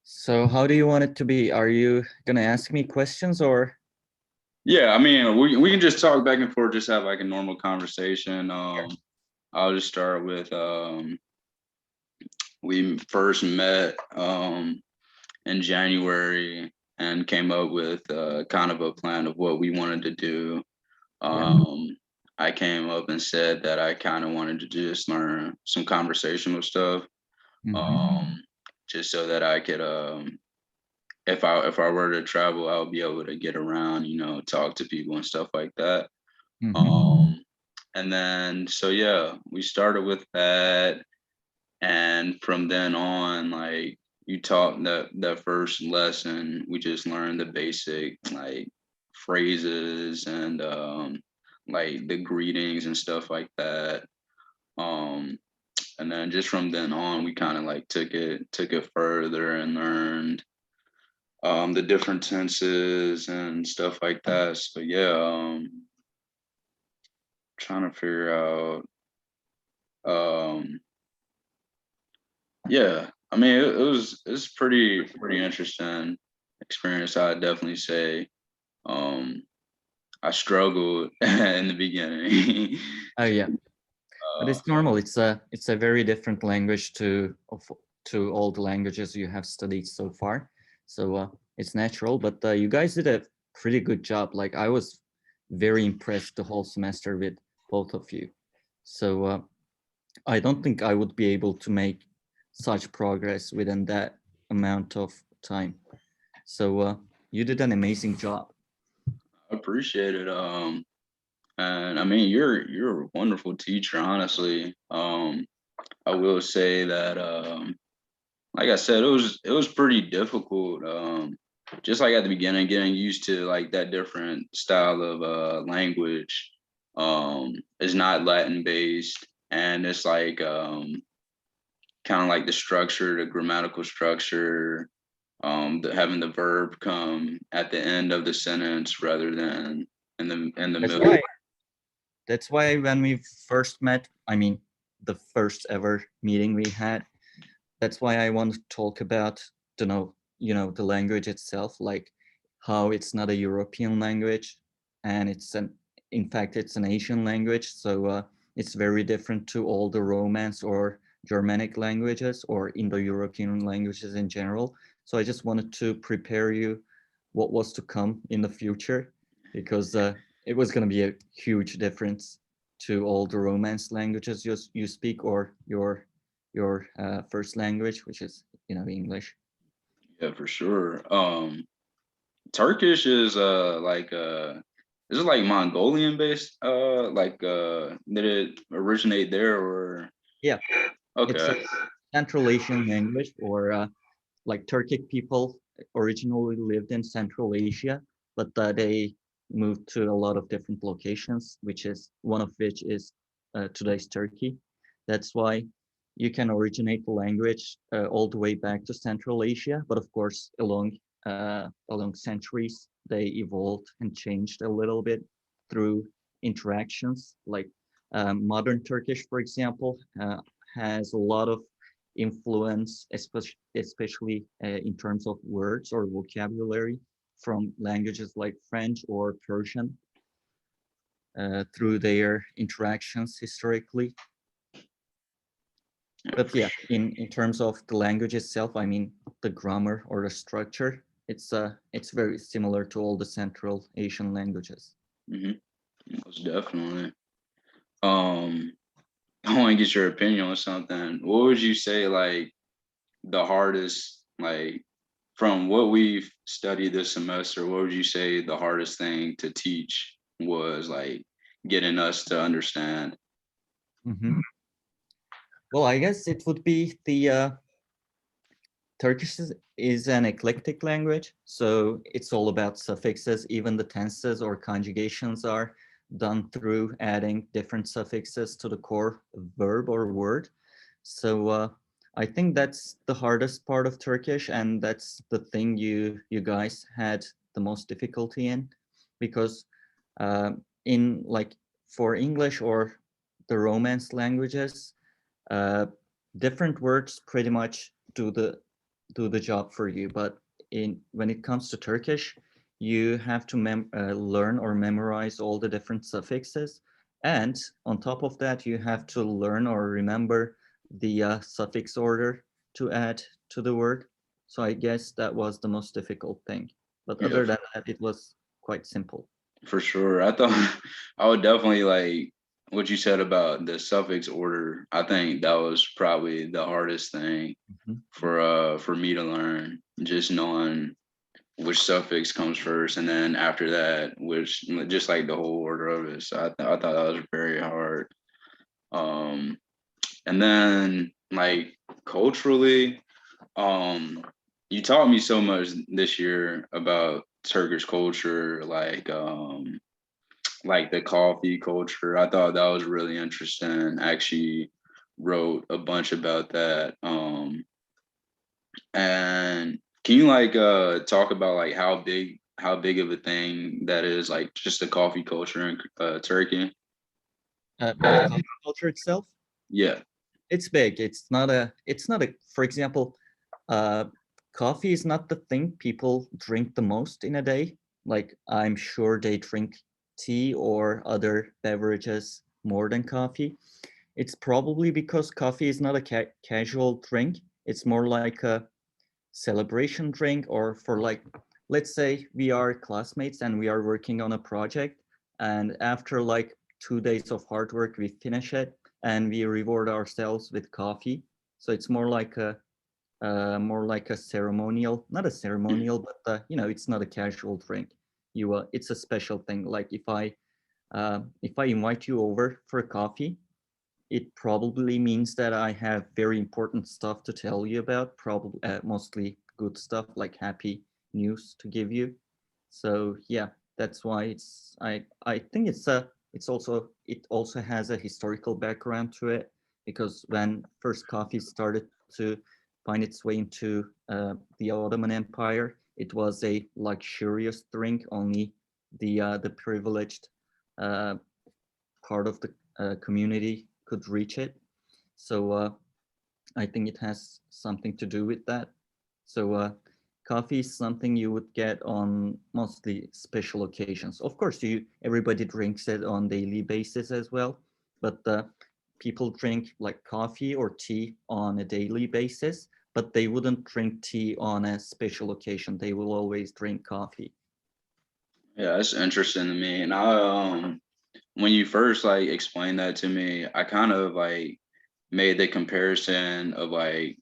So how do you want it to be? Are you gonna ask me questions or? Yeah, I mean, we can just talk back and forth, just have like a normal conversation. I'll just start with we first met in January and came up with kind of a plan of what we wanted to do. Yeah. I came up and said that I kind of wanted to just learn some conversational stuff, um, just so that I could, if I were to travel, I'll be able to get around, talk to people and stuff like that. Um, and then so yeah, we started with that, and from then on, like you taught that first lesson, we just learned the basic like phrases and like the greetings and stuff like that. Um, and then just from then on, we kind of like took it further and learned the different tenses and stuff like that. So yeah, trying to figure out um yeah, I mean it's pretty interesting experience. I'd definitely say um I struggled in the beginning. Oh yeah, but it's normal. It's a very different language to all the languages you have studied so far. So it's natural. But you guys did a pretty good job. Like I was very impressed the whole semester with both of you. So I don't think I would be able to make such progress within that amount of time. So you did an amazing job. I appreciate it. And I mean you're a wonderful teacher, honestly. I will say that like I said, it was pretty difficult. Just like at the beginning, getting used to like that different style of language. Is not Latin based, and it's like kind of like the structure, the grammatical structure, having the verb come at the end of the sentence rather than in the That's middle. why when we first met, I mean, the first ever meeting we had, that's why I want to talk about the language itself, like how it's not a European language, and in fact it's an Asian language, so it's very different to all the Romance or Germanic languages or Indo-European languages in general. So I just wanted to prepare you what was to come in the future, because it was going to be a huge difference to all the Romance languages you speak or your first language, which is English. Yeah, for sure. Turkish is it like Mongolian based? Did it originate there or Yeah, it's a okay? Central Asian language, or like Turkic people originally lived in Central Asia, but they moved to a lot of different locations, which is one of which is today's Turkey. That's why you can originate the language all the way back to Central Asia, but of course, along centuries, they evolved and changed a little bit through interactions. Like modern Turkish, for example, has a lot of influence, especially in terms of words or vocabulary from languages like French or Persian through their interactions historically. Yeah, But for yeah, sure. in terms of the language itself, I mean, the grammar or the structure, it's very similar to all the Central Asian languages. Hmm. Most definitely. Um, I want to get your opinion on something. What would you say like the hardest like from what we've studied this semester? What would you say the hardest thing to teach was like getting us to understand? Mhm. Well, I guess it would be the Turkish is an eclectic language, so it's all about suffixes. Even the tenses or conjugations are done through adding different suffixes to the core verb or word. So I think that's the hardest part of Turkish, and that's the thing you guys had the most difficulty in, because in like for English or the Romance languages, uh, different words pretty much do the job for you. But in when it comes to Turkish, you have to learn or memorize all the different suffixes, and on top of that, you have to learn or remember the suffix order to add to the word. So I guess that was the most difficult thing. But Yeah, other than that, it was quite simple. for sure. I thought I would definitely like what you said about the suffix order. I think that was probably the hardest thing Mhm. for me to learn, just knowing which suffix comes first, and then after that, which just like the whole order of it. So I thought that was very hard. Um, and then like culturally, um, you taught me so much this year about Turkish culture, like the coffee culture. I thought that was really interesting. I actually wrote a bunch about that. And can you like talk about like how big of a thing that is, like just the coffee culture in Turkey? The coffee culture itself, Yeah. it's big. It's not a, for example, uh, coffee is not the thing people drink the most in a day. Like I'm sure they drink tea or other beverages more than coffee. It's probably because coffee is not a casual drink. It's more like a celebration drink, or for like, let's say we are classmates and we are working on a project, and after like 2 days of hard work we finish it and we reward ourselves with coffee. So it's more like a ceremonial, not a ceremonial, but it's not a casual drink. It's a special thing. Like if I invite you over for a coffee, it probably means that I have very important stuff to tell you about, probably mostly good stuff like happy news to give you. So yeah, that's why I think it also has a historical background to it, because when first coffee started to find its way into the Ottoman Empire, it was a luxurious drink. Only the privileged uh, part of the community could reach it. So I think it has something to do with that. So coffee is something you would get on mostly special occasions. Of course, everybody drinks it on daily basis as well, but people drink like coffee or tea on a daily basis, but they wouldn't drink tea on a special occasion. They will always drink coffee. Yeah, that's interesting to me. And when you first like explained that to me, I kind of like made the comparison of like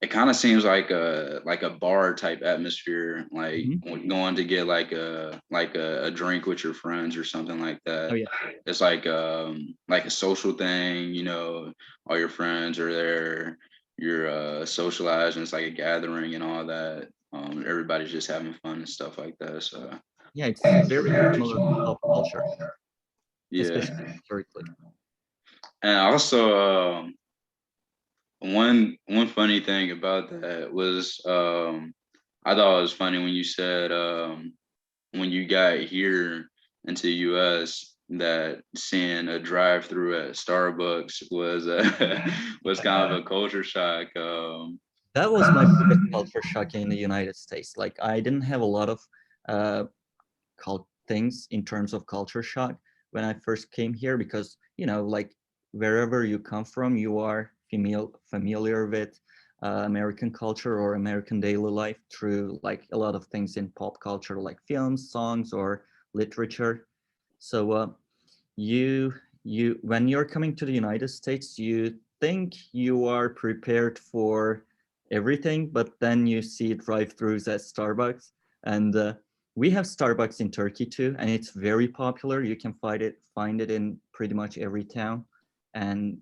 it kind of seems like a bar type atmosphere, like Mhm. when going to get a drink with your friends or something like Oh that. yeah. It's like a social thing, you know, all your friends are there, you're socializing, it's like a gathering and all that. Everybody's just having fun and stuff like that. So Yeah, it's very similar to pop culture, yeah. especially historically. And also one funny thing about that was I thought it was funny when you said when you got here into the US that seeing a drive through at Starbucks was was kind of a culture shock. That was my biggest culture shock in the United States. Like I didn't have a lot of uh, things in terms of culture shock when I first came here, because like wherever you come from, you are familiar with American culture or American daily life through like a lot of things in pop culture, like films, songs, or literature. So you when you're coming to the United States, you think you are prepared for everything, but then you see drive-throughs at Starbucks, and we have Starbucks in Turkey too, and it's very popular. You can find it in pretty much every town, and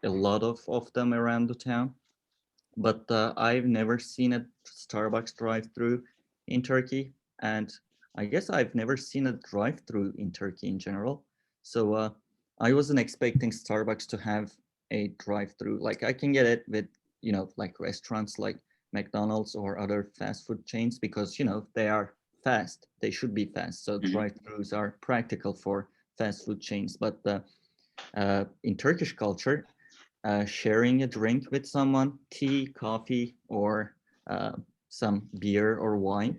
a lot of them around the town. But I've never seen a Starbucks drive-through in Turkey, and I guess I've never seen a drive-through in Turkey in general. So I wasn't expecting Starbucks to have a drive-through. Like I can get it with like restaurants like McDonald's or other fast food chains, because they are fast. They should be fast. So mhm. drive-throughs are practical for fast food chains. But in Turkish culture, sharing a drink with someone, tea, coffee, or uh, some beer or wine,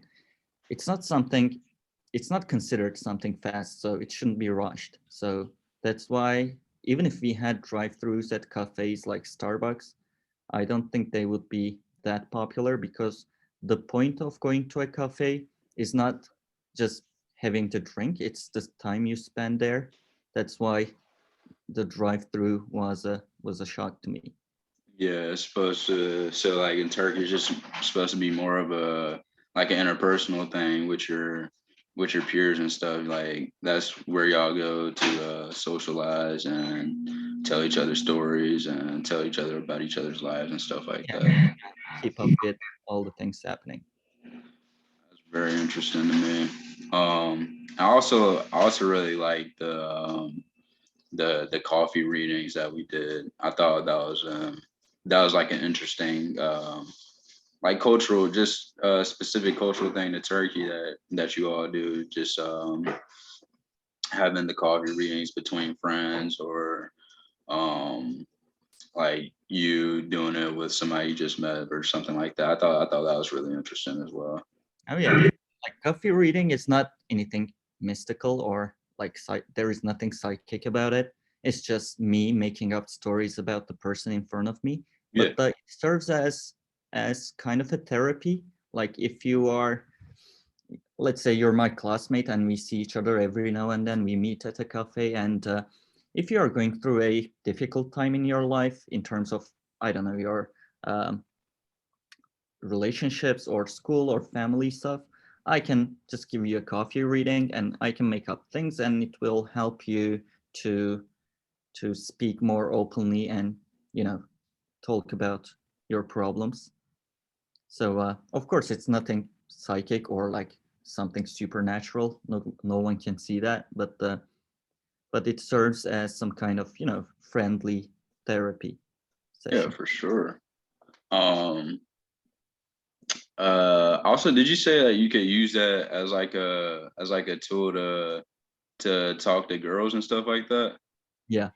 it's not something, it's not considered something fast, so it shouldn't be rushed. So that's why even if we had drive-throughs at cafes like Starbucks, I don't think they would be that popular, because the point of going to a cafe is not just having to drink, it's the time you spend there. That's why the drive-through was a shock to me. Yeah, it's supposed to. So like in Turkey, it's just supposed to be more of a like an interpersonal thing with your peers and stuff. Like that's where y'all go to socialize and tell each other stories and tell each other about each other's lives and stuff like Yeah, that. keep up with all the things happening. That's very interesting to me. I also really like the coffee readings that we did. I thought that was like an interesting like cultural, just specific cultural thing to Turkey that you all do. Just having the coffee readings between friends, or um like you doing it with somebody you just met or something like that. I thought that was really interesting as well. Oh yeah, like coffee reading is not anything mystical or like there is nothing psychic about it. It's just me making up stories about the person in front of me. Yeah. But it serves as kind of a therapy. Like if you are, let's say you're my classmate and we see each other every now and then, we meet at a cafe, and if you are going through a difficult time in your life in terms of, I don't know, your um, relationships or school or family stuff, I can just give you a coffee reading and I can make up things, and it will help you to speak more openly and, you know, talk about your problems. So of course it's nothing psychic or like something supernatural. No one can see that, but it serves as some kind of, you know, friendly therapy Yeah, session. for sure. Um, also, did you say that you could use that as like a tool to talk to girls and stuff like that? Yeah.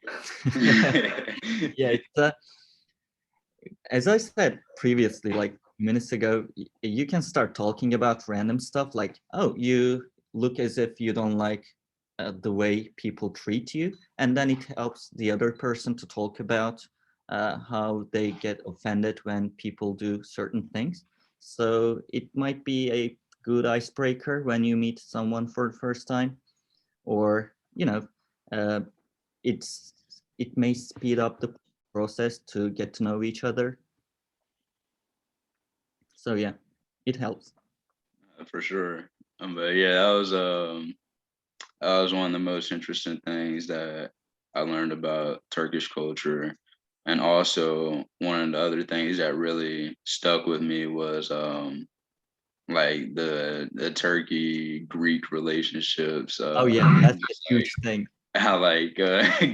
Yeah, it's as I said previously, like minutes ago, you can start talking about random stuff like, oh, you look as if you don't like the way people treat you. And then it helps the other person to talk about how they get offended when people do certain things. So it might be a good icebreaker when you meet someone for the first time, or, you know, uh, it's it may speed up the process to get to know each other. So yeah, it helps. For sure. But yeah, that was one of the most interesting things that I learned about Turkish culture. And also one of the other things that really stuck with me was like the Turkey Greek relationships. Oh yeah, that's a Just huge thing. like how like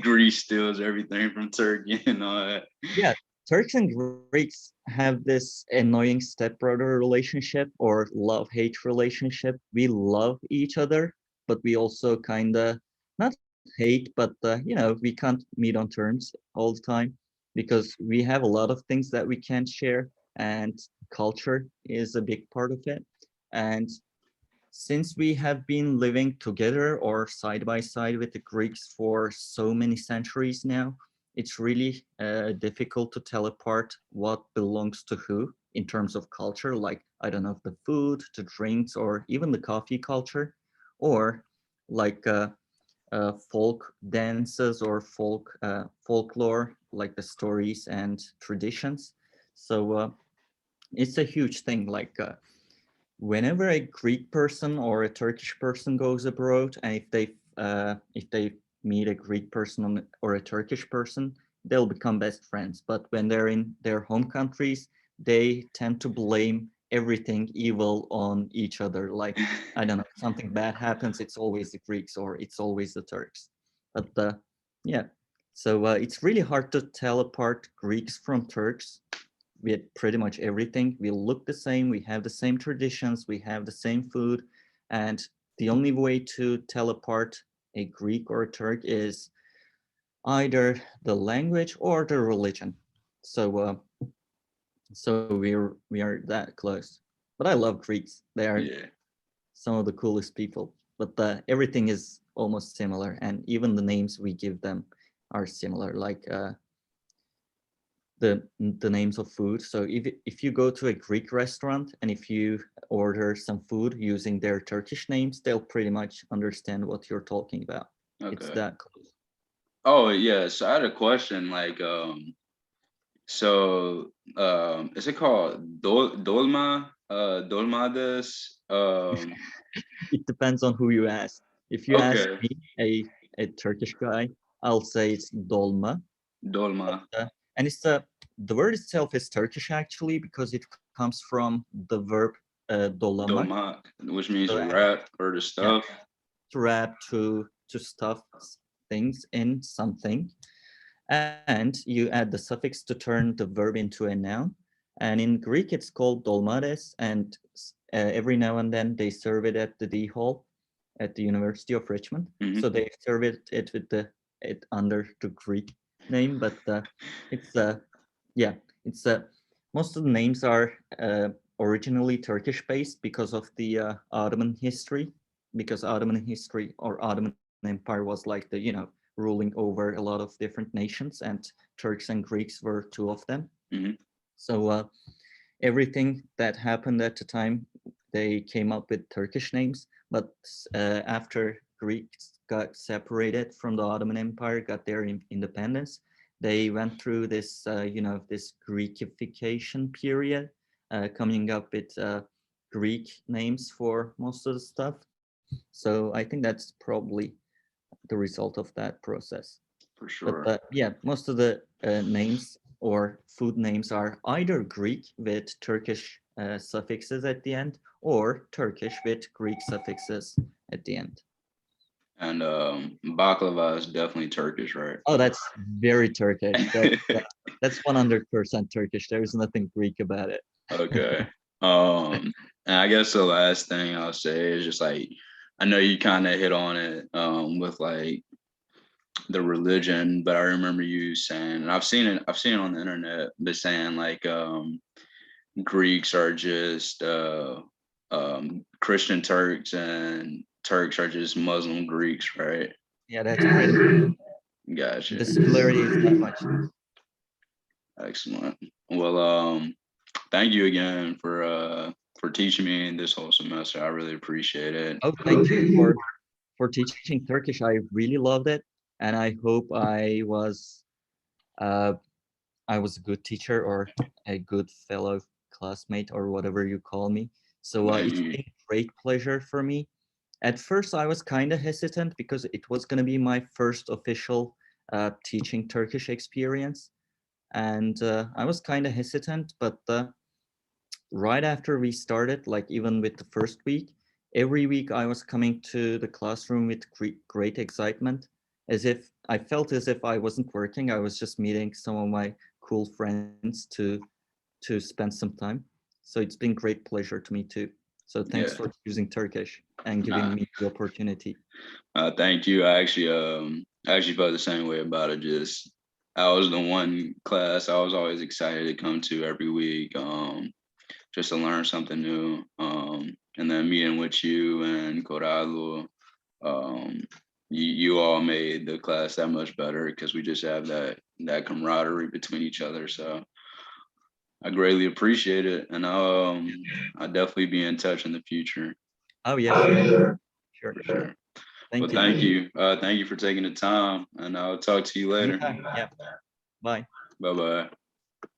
Greece steals everything from Turkey and all that. Yeah, Turks and Greeks have this annoying stepbrother relationship or love-hate relationship. We love each other, but we also kind of not hate, but you know, we can't meet on terms all the time because we have a lot of things that we can't share, and culture is a big part of it. And since we have been living together or side by side with the Greeks for so many centuries now, it's really difficult to tell apart what belongs to who in terms of culture, like, I don't know, the food, the drinks, or even the coffee culture, or like folk dances or folklore, like the stories and traditions. So it's a huge thing. Like whenever a Greek person or a Turkish person goes abroad, and if they meet a Greek person or a Turkish person, they'll become best friends. But when they're in their home countries, they tend to blame everything evil on each other. Like, I don't know, something bad happens, it's always the Greeks or it's always the Turks. But yeah, so it's really hard to tell apart Greeks from Turks. We had pretty much everything. We look the same. We have the same traditions. We have the same food. And the only way to tell apart a Greek or a Turk is either the language or the religion. So we are that close. But I love Greeks. They are Yeah. some of the coolest people. But everything is almost similar, and even the names we give them are similar. Like the names of food. So if you go to a Greek restaurant and if you order some food using their Turkish names, they'll pretty much understand what you're talking about. It's Okay. that close. Oh yeah. So I had a question. Is it called dolma? Dolmades? It depends on who you ask. If you ask Okay. me, a Turkish guy, I'll say it's dolma. Dolma. And it's the word itself is Turkish actually because it comes from the verb dolamak. Dolma, which means So to wrap or to yeah, stuff. to wrap, to stuff things in something. And you add the suffix to turn the verb into a noun. And in Greek, it's called dolmades. And every now and then they serve it at the D Hall at the University of Richmond. Mhm. So they serve it with it under the Greek name, but it's yeah, it's most of the names are originally Turkish based because of the Ottoman history, because Ottoman history or Ottoman Empire was like ruling over a lot of different nations, and Turks and Greeks were two of them. Mhm. So everything that happened at the time, they came up with Turkish names. But after Greeks got separated from the Ottoman Empire, got their independence, they went through this, this Greekification period, coming up with Greek names for most of the stuff. So I think that's probably the result of that process. For But sure. yeah, most of the names or food names are either Greek with Turkish suffixes at the end or Turkish with Greek suffixes at the end. And baklava is definitely Turkish, right? Oh, that's very Turkish. That's 100% Turkish. There's nothing Greek about it. Okay. And I guess the last thing I'll say is just like I know you kind of hit on it with like the religion, but I remember you saying, and I've seen it on the internet, but saying like Greeks are just Christian Turks and Turks are just Muslim Greeks, right? Yeah, that's pretty much. Gotcha. The similarity is not much. Excellent. Well, thank you again for teaching me this whole semester. I really appreciate it. Oh, thank you for teaching Turkish. I really loved it, and I hope uh, I was a good teacher or a good fellow classmate or whatever you call me. So Yeah, it's been a great pleasure for me. At first, I was kind of hesitant because it was going to be my first official teaching Turkish experience. And I was kind of hesitant, but right after we started, like even with the first week, every week I was coming to the classroom with great excitement, as if I felt as if I wasn't working. I was just meeting some of my cool friends to spend some time. So it's been great pleasure to me too. So thanks yeah. for choosing Turkish and giving Nah, me the opportunity. thank you. I actually felt the same way about it. Just I was the one class I was always excited to come to every week, just to learn something new. And then meeting with you and Corrado, um, you all made the class that much better because we just have that camaraderie between each other. So I greatly appreciate it, and I'll definitely be in touch in the future Oh yeah, sure, sure. for sure. Well, Thank you. thank you. Thank you for taking the time, and I'll talk to you later. Anytime. Yeah. Bye. Bye bye.